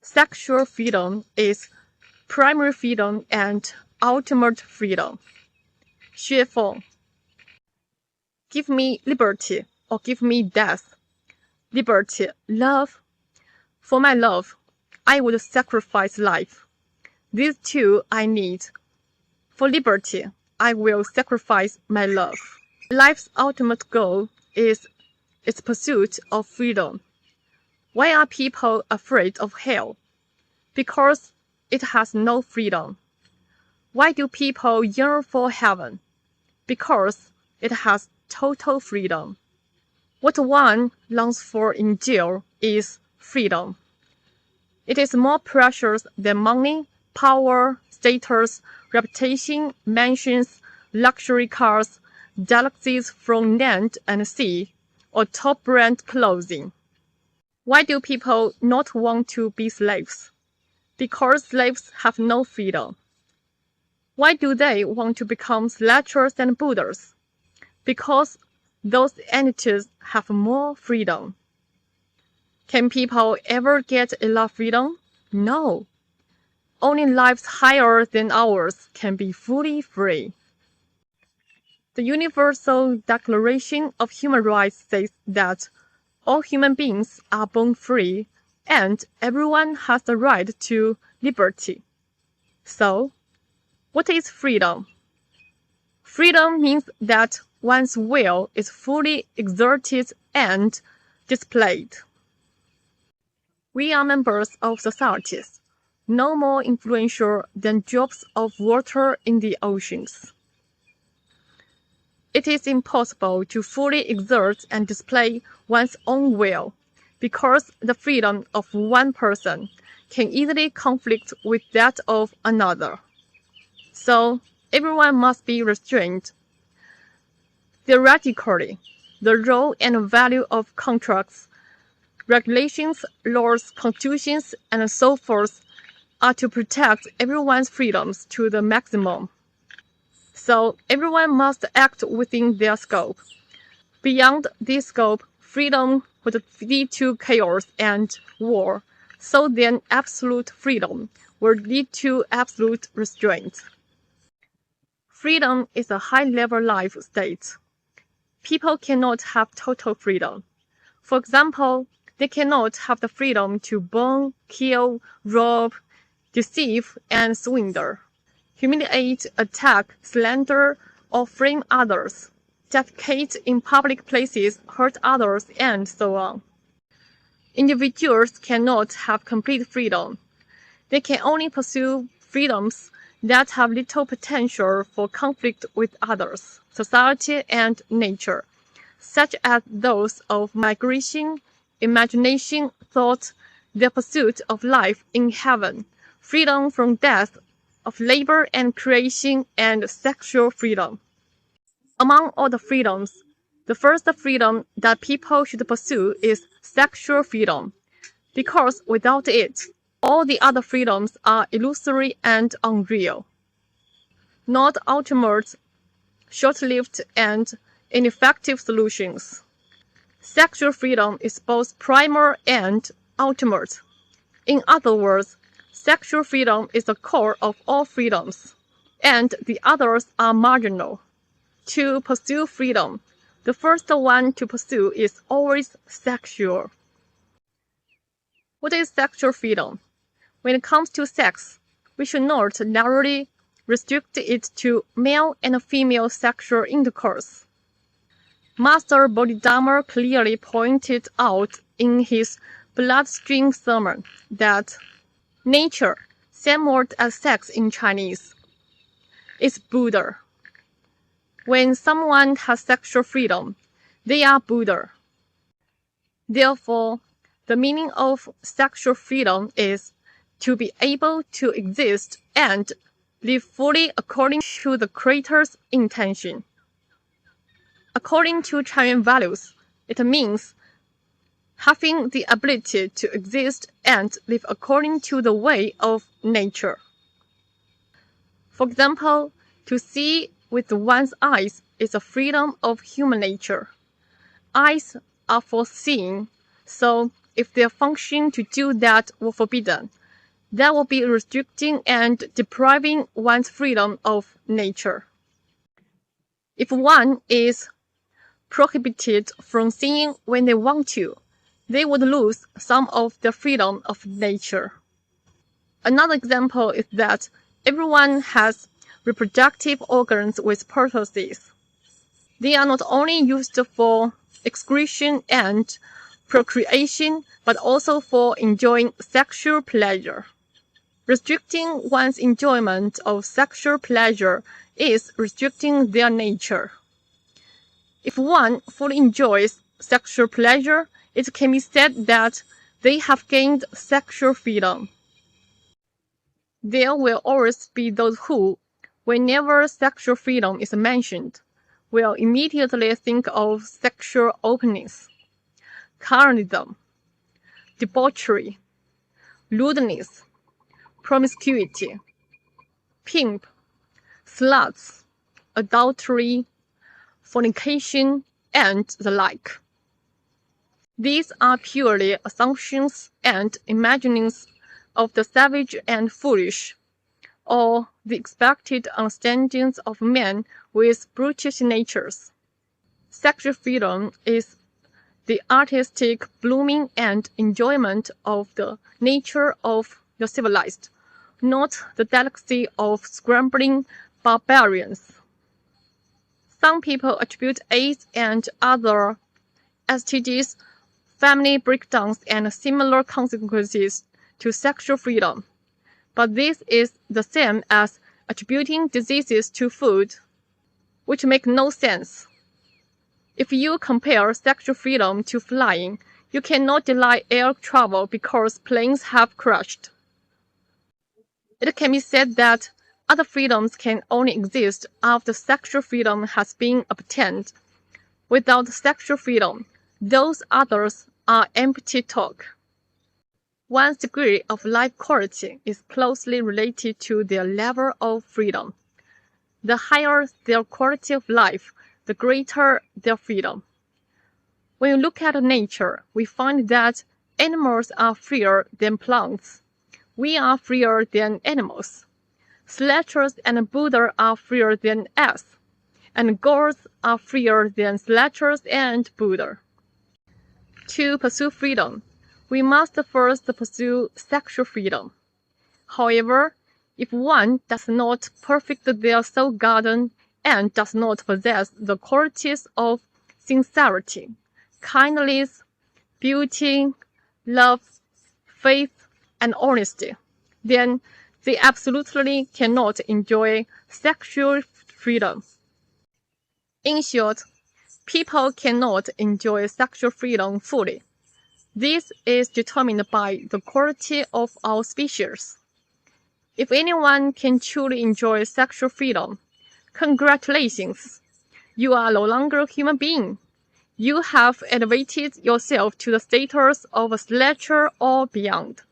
Sexual freedom is primary freedom and ultimate freedom. 薛凤 Give me liberty or give me death. Liberty, love. For my love, I would sacrifice life. These two I need. For liberty, I will sacrifice my love. Life's ultimate goal is its pursuit of freedom. Why are people afraid of hell? Because it has no freedom. Why do people yearn for heaven? Because it has total freedom. What one longs for in jail is freedom. It is more precious than money, power, status, reputation, mansions, luxury cars, delicacies from land and sea, or top-brand clothing. Why do people not want to be slaves? Because slaves have no freedom. Why do they want to become slaters and Buddhas? Because those entities have more freedom. Can people ever get enough freedom? No. Only lives higher than ours can be fully free. The Universal Declaration of Human Rights says that all human beings are born free and everyone has the right to liberty. So, what is freedom? Freedom means that one's will is fully exerted and displayed. We are members of societies, no more influential than drops of water in the oceans. It is impossible to fully exert and display one's own will, because the freedom of one person can easily conflict with that of another. So, everyone must be restrained. Theoretically, the role and value of contracts, regulations, laws, constitutions, and so forth are to protect everyone's freedoms to the maximum. So everyone must act within their scope. Beyond this scope, freedom would lead to chaos and war. So then absolute freedom will lead to absolute restraint. Freedom is a high-level life state. People cannot have total freedom. For example, they cannot have the freedom to burn, kill, rob, deceive, and swindle, humiliate, attack, slander, or frame others, defecate in public places, hurt others, and so on. Individuals cannot have complete freedom. They can only pursue freedoms that have little potential for conflict with others, society, and nature, such as those of migration, imagination, thought, the pursuit of life in heaven, freedom from death, of labor and creation, and sexual freedom. Among all the freedoms, the first freedom that people should pursue is sexual freedom, because without it, all the other freedoms are illusory and unreal. Not ultimate, short-lived, and ineffective solutions. Sexual freedom is both primal and ultimate. In other words, sexual freedom is the core of all freedoms, and the others are marginal. To pursue freedom, the first one to pursue is always sexual. What is sexual freedom? When it comes to sex, we should not narrowly restrict it to male and female sexual intercourse. Master Bodhidharma clearly pointed out in his Bloodstream sermon that nature, same word as sex in Chinese, is Buddha. When someone has sexual freedom, they are Buddha. Therefore, the meaning of sexual freedom is to be able to exist and live fully according to the Creator's intention. According to Chinese values, it means having the ability to exist and live according to the way of nature. For example, to see with one's eyes is a freedom of human nature. Eyes are for seeing, so if their function to do that were forbidden. That would be restricting and depriving one's freedom of nature. If one is prohibited from singing when they want to, they would lose some of the freedom of nature. Another example is that everyone has reproductive organs with purposes. They are not only used for excretion and procreation, but also for enjoying sexual pleasure. Restricting one's enjoyment of sexual pleasure is restricting their nature. If one fully enjoys sexual pleasure, it can be said that they have gained sexual freedom. There will always be those who, whenever sexual freedom is mentioned, will immediately think of sexual openness, carnism, debauchery, lewdness, promiscuity, pimp, sluts, adultery, fornication, and the like. These are purely assumptions and imaginings of the savage and foolish, or the expected understandings of men with brutish natures. Sexual freedom is the artistic blooming and enjoyment of the nature of the civilized, not the delicacy of scrambling barbarians. Some people attribute AIDS and other STDs, family breakdowns, and similar consequences to sexual freedom. But this is the same as attributing diseases to food, which make no sense. If you compare sexual freedom to flying, you cannot delay air travel because planes have crashed. It can be said that other freedoms can only exist after sexual freedom has been obtained. Without sexual freedom, those others are empty talk. One's degree of life quality is closely related to their level of freedom. The higher their quality of life, the greater their freedom. When you look at nature, we find that animals are freer than plants. We are freer than animals. Slaters and Buddha are freer than us, and girls are freer than slaters and Buddha. To pursue freedom, we must first pursue sexual freedom. However, if one does not perfect their soul garden and does not possess the qualities of sincerity, kindness, beauty, love, faith, and honesty, then they absolutely cannot enjoy sexual freedom. In short, people cannot enjoy sexual freedom fully. This is determined by the quality of our species. If anyone can truly enjoy sexual freedom, congratulations! You are no longer a human being. You have elevated yourself to the status of a slater or beyond.